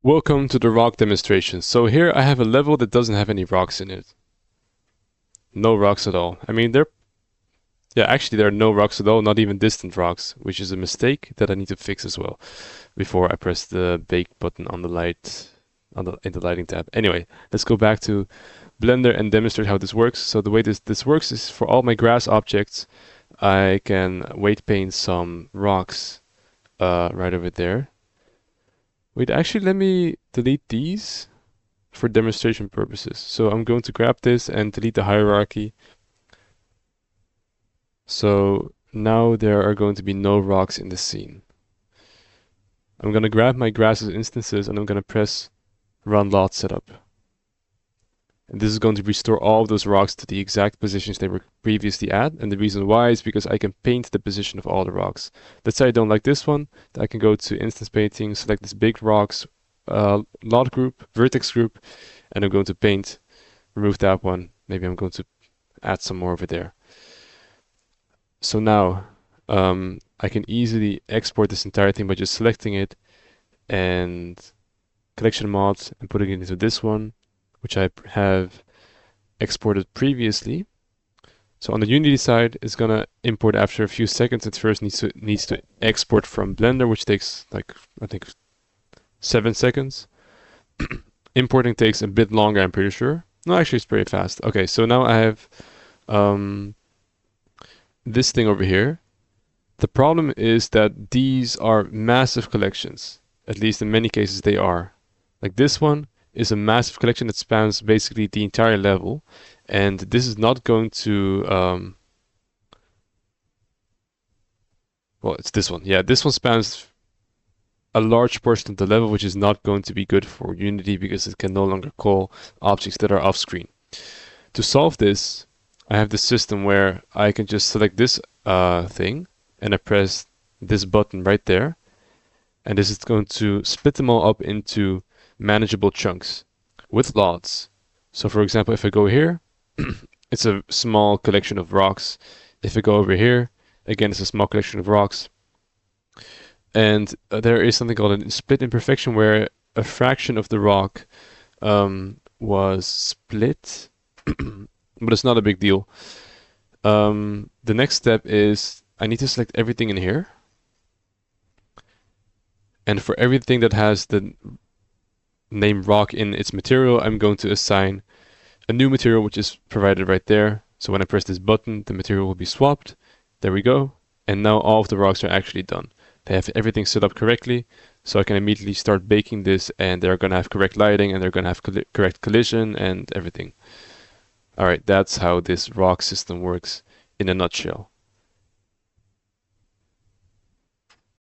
Welcome to the rock demonstration. So here I have a level that doesn't have any rocks in it. No rocks at all. I mean, actually there are no rocks at all, not even distant rocks, which is a mistake that I need to fix as well before I press the bake button on the light, in the lighting tab. Anyway, let's go back to Blender and demonstrate how this works. So the way this works is for all my grass objects, I can weight paint some rocks right over there. Wait, actually, let me delete these for demonstration purposes. So I'm going to grab this and delete the hierarchy. So now there are going to be no rocks in the scene. I'm going to grab my grasses instances and I'm going to press Run Lot Setup. And this is going to restore all of those rocks to the exact positions they were previously at. And the reason why is because I can paint the position of all the rocks. Let's say I don't like this one. I can go to Instance Painting, select this big rocks, lot group, vertex group, and I'm going to paint, remove that one. Maybe I'm going to add some more over there. So now I can easily export this entire thing by just selecting it and collection mods and putting it into this one, which I have exported previously. So on the Unity side, it's gonna import after a few seconds. It first needs to export from Blender, which takes like I think 7 seconds. Importing takes a bit longer, I'm pretty sure. No, actually it's pretty fast. Okay, so now I have this thing over here. The problem is that these are massive collections. At least in many cases they are. Like this one is a massive collection that spans basically the entire level, and this is not going to well, it's this one. Yeah, this one spans a large portion of the level, which is not going to be good for Unity because it can no longer call objects that are off screen. To solve this, I have this system where I can just select this thing and I press this button right there, and this is going to split them all up into manageable chunks with lots. So for example, if I go here, it's a small collection of rocks. If I go over here, again, it's a small collection of rocks. And there is something called a split imperfection where a fraction of the rock was split, but it's not a big deal. The next step is I need to select everything in here. And for everything that has the name rock in its material, I'm going to assign a new material, which is provided right there. So when I press this button, the material will be swapped. There we go. And now all of the rocks are actually done. They have everything set up correctly, so I can immediately start baking this, and they're going to have correct lighting, and they're going to have correct collision and everything. All right, that's how this rock system works in a nutshell.